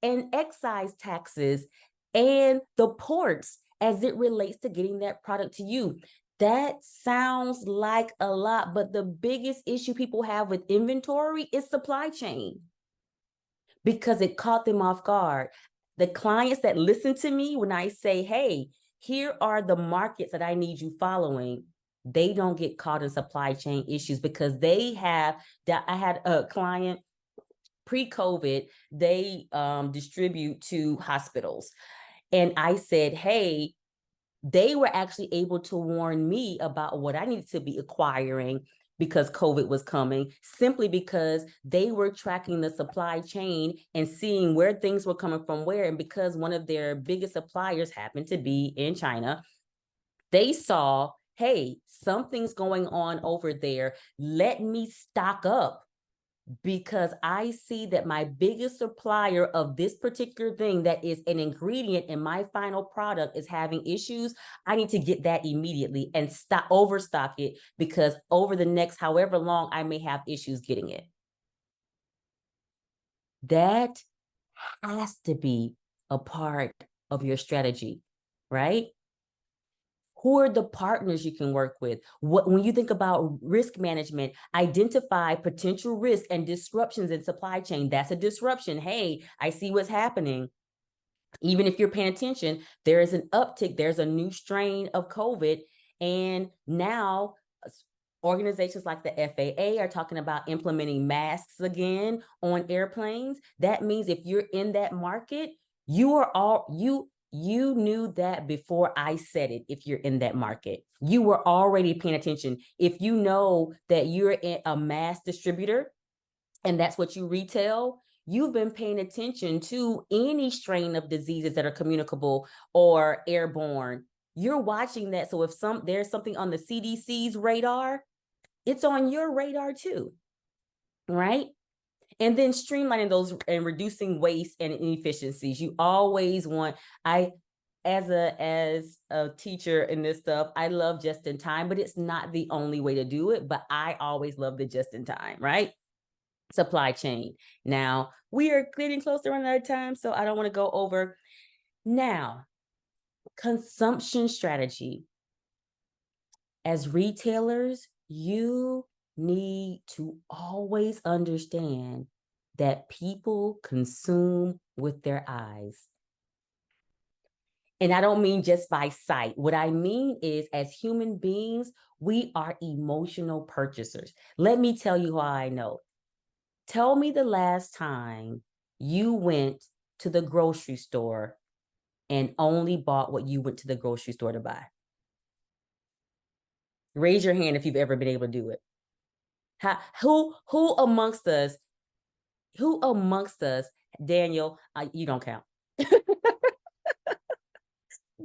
and excise taxes and the ports as it relates to getting that product to you. That sounds like a lot, but the biggest issue people have with inventory is supply chain because it caught them off guard. The clients that listen to me when I say, hey, here are the markets that I need you following, they don't get caught in supply chain issues because they have, I had a client pre-COVID, they distribute to hospitals. And I said, hey, they were actually able to warn me about what I needed to be acquiring because COVID was coming, simply because they were tracking the supply chain and seeing where things were coming from where. And because one of their biggest suppliers happened to be in China, they saw, hey, something's going on over there. Let me stock up, because I see that my biggest supplier of this particular thing that is an ingredient in my final product is having issues. I need to get that immediately and overstock it, because over the next however long I may have issues getting it. That has to be a part of your strategy, right? Who are the partners you can work with? When you think about risk management, identify potential risk and disruptions in supply chain. That's a disruption. Hey, I see what's happening. Even if you're paying attention, there is an uptick. There's a new strain of COVID. And now organizations like the FAA are talking about implementing masks again on airplanes. That means if you're in that market, you knew that before I said it. If you're in that market, you were already paying attention. If you know that you're a mass distributor and that's what you retail, you've been paying attention to any strain of diseases that are communicable or airborne. You're watching that. So if there's something on the CDC's radar, it's on your radar too, right? And then streamlining those and reducing waste and inefficiencies. You always want, as a teacher in this stuff, I love just in time, but it's not the only way to do it. But I always love the just in time, right? supply chain. Now, we are getting close to running out of time, so I don't want to go over. Now, consumption strategy. As retailers, you need to always understand that people consume with their eyes. And I don't mean just by sight. What I mean is, as human beings, we are emotional purchasers. Let me tell you how I know. Tell me the last time you went to the grocery store and only bought what you went to the grocery store to buy. Raise your hand if you've ever been able to do it. Who amongst us, Daniel, you don't count.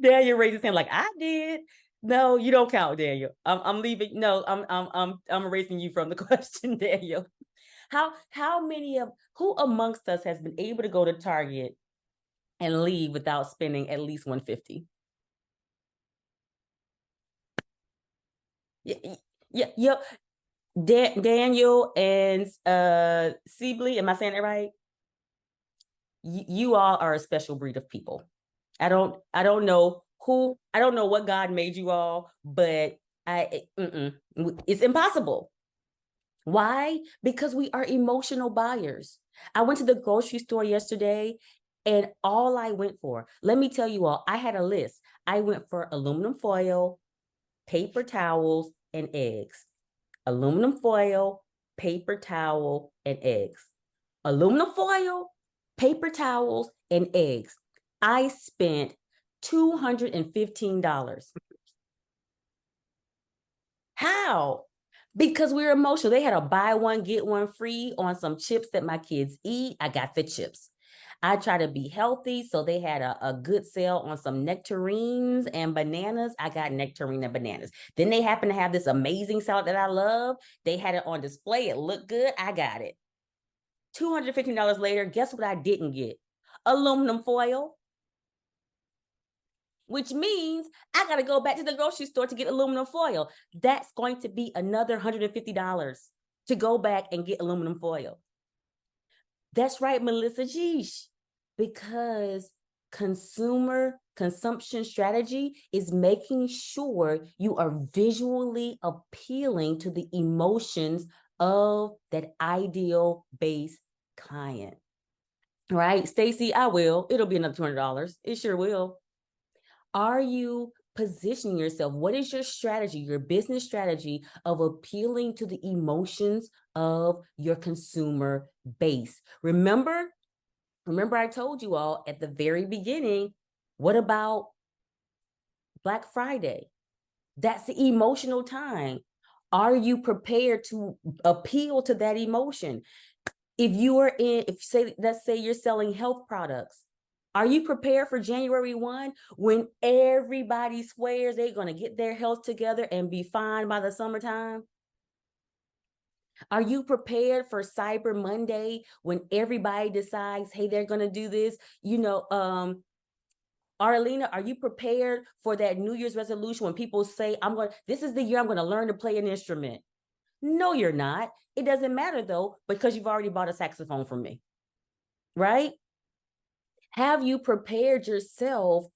Daniel raised his hand like I did. No, you don't count, Daniel. I'm leaving. No, I'm erasing you from the question, Daniel. Who amongst us has been able to go to Target and leave without spending at least $150? Yeah. Daniel and Sibley, am I saying it right? You all are a special breed of people. I don't know what God made you all, but it's impossible. Why? Because we are emotional buyers. I went to the grocery store yesterday and all I went for, let me tell you all, I had a list. I went for aluminum foil, paper towels, and eggs. Aluminum foil, paper towel, and eggs. Aluminum foil, paper towels, and eggs. I spent $215. How? Because we're emotional. They had a buy one, get one free on some chips that my kids eat. I got the chips. I try to be healthy, so they had a good sale on some nectarines and bananas. I got nectarine and bananas. Then they happen to have this amazing salad that I love. They had it on display. It looked good. I got it. $215 later, guess what I didn't get? Aluminum foil. Which means I got to go back to the grocery store to get aluminum foil. That's going to be another $150 to go back and get aluminum foil. That's right, Melissa. Geesh. Because consumption strategy is making sure you are visually appealing to the emotions of that ideal base client. Right? Stacy, I will. It'll be another $200. It sure will. Are you positioning yourself? What is your strategy, your business strategy of appealing to the emotions of your consumer base? Remember I told you all at the very beginning, what about Black Friday? That's the emotional time. Are you prepared to appeal to that emotion? Let's say you're selling health products. Are you prepared for January 1 when everybody swears they're going to get their health together and be fine by the summertime? Are you prepared for Cyber Monday when everybody decides, hey, they're going to do this? Arlena, are you prepared for that New Year's resolution when people say, this is the year I'm going to learn to play an instrument? No, you're not. It doesn't matter though, because you've already bought a saxophone from me, right? Have you prepared yourself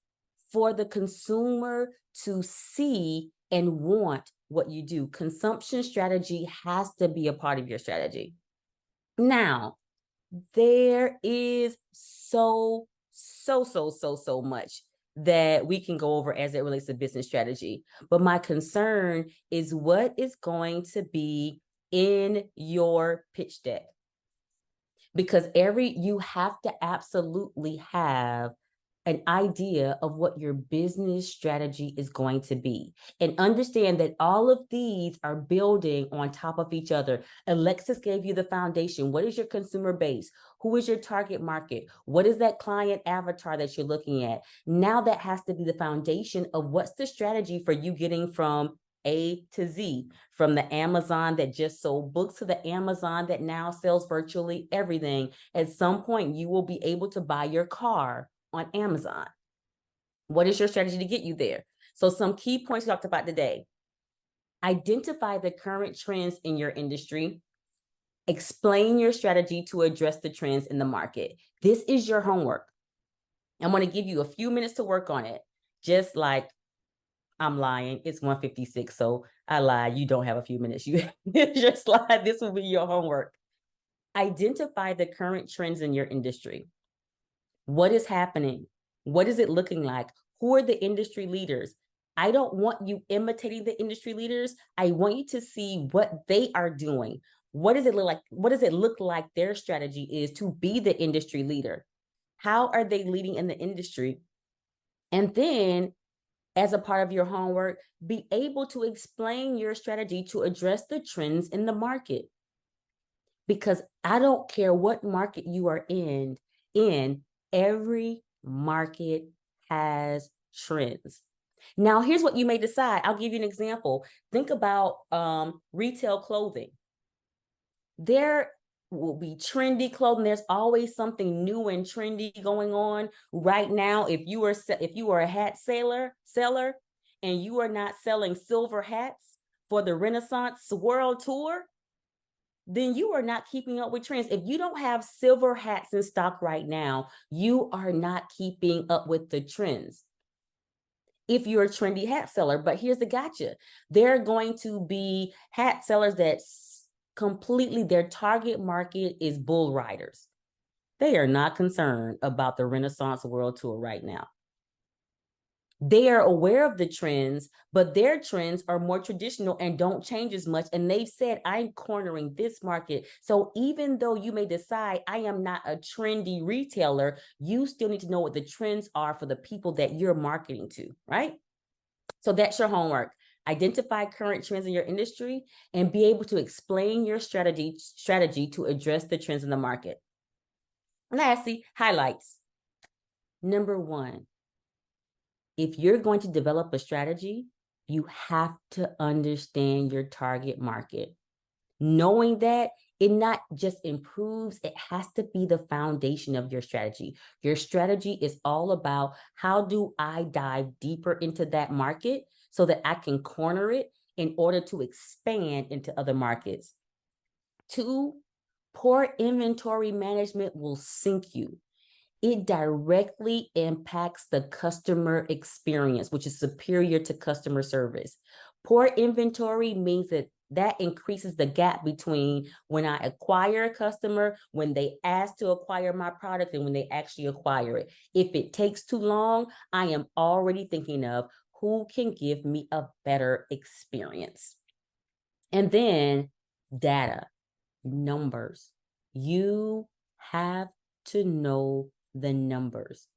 for the consumer to see and want what you do? Consumption strategy has to be a part of your strategy. Now, there is so much that we can go over as it relates to business strategy. But my concern is what is going to be in your pitch deck. Because you have to absolutely have an idea of what your business strategy is going to be. And understand that all of these are building on top of each other. Alexis gave you the foundation. What is your consumer base? Who is your target market? What is that client avatar that you're looking at? Now that has to be the foundation of what's the strategy for you getting from A to Z, from the Amazon that just sold books to the Amazon that now sells virtually everything. At some point, you will be able to buy your car on Amazon. What is your strategy to get you there? So some key points we talked about today. Identify the current trends in your industry Explain your strategy to address the trends in the market. This is your homework. I'm going to give you a few minutes to work on it. Just like I'm lying, it's 1:56, so I lied. You don't have a few minutes. You your slide. This will be your homework. Identify the current trends in your industry. What is happening? What is it looking like? Who are the industry leaders? I don't want you imitating the industry leaders. I want you to see what they are doing. What does it look like? What does it look like their strategy is to be the industry leader? How are they leading in the industry? And then, as a part of your homework, be able to explain your strategy to address the trends in the market. Because I don't care what market you are in every market has trends. Now, here's what you may decide. I'll give you an example. Think about retail clothing. There will be trendy clothing. There's always something new and trendy going on right now. If you are a hat seller and you are not selling silver hats for the Renaissance World Tour, then you are not keeping up with trends. If you don't have silver hats in stock right now, you are not keeping up with the trends. If you're a trendy hat seller, but here's the gotcha. There are going to be hat sellers that completely their target market is bull riders. They are not concerned about the Renaissance World Tour right now. They are aware of the trends, but their trends are more traditional and don't change as much. And they've said, I'm cornering this market. So even though you may decide I am not a trendy retailer, you still need to know what the trends are for the people that you're marketing to, right? So that's your homework. Identify current trends in your industry and be able to explain your strategy to address the trends in the market. Lastly, highlights. Number 1. If you're going to develop a strategy, you have to understand your target market. Knowing that, it not just improves, it has to be the foundation of your strategy. Your strategy is all about how do I dive deeper into that market so that I can corner it in order to expand into other markets. 2, poor inventory management will sink you. It directly impacts the customer experience, which is superior to customer service. Poor inventory means that increases the gap between when I acquire a customer, when they ask to acquire my product, and when they actually acquire it. If it takes too long, I am already thinking of who can give me a better experience. And then data, numbers. You have to know the numbers.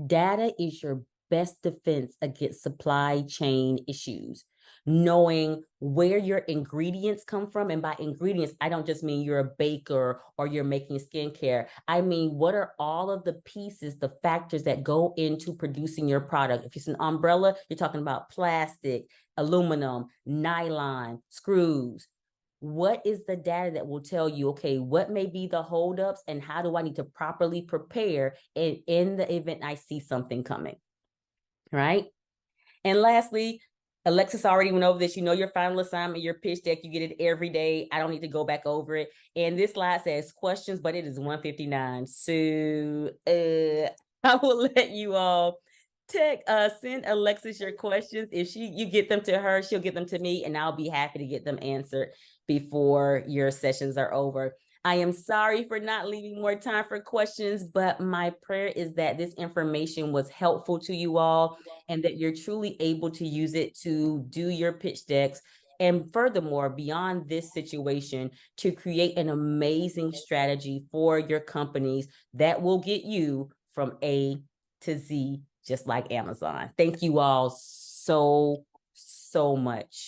Data is your best defense against supply chain issues. Knowing where your ingredients come from, and by ingredients, I don't just mean you're a baker or you're making skincare. I mean, what are all of the pieces, the factors that go into producing your product? If it's an umbrella, you're talking about plastic, aluminum, nylon, screws. What is the data that will tell you, okay, what may be the holdups and how do I need to properly prepare in the event I see something coming, right? And lastly, Alexis already went over this. You know your final assignment, your pitch deck, you get it every day. I don't need to go back over it. And this slide says questions, but it is 1:59. So I will let you all send Alexis your questions. If you get them to her, she'll get them to me, and I'll be happy to get them answered before your sessions are over. I am sorry for not leaving more time for questions, but my prayer is that this information was helpful to you all and that you're truly able to use it to do your pitch decks. And furthermore, beyond this situation, to create an amazing strategy for your companies that will get you from A to Z, just like Amazon. Thank you all so much.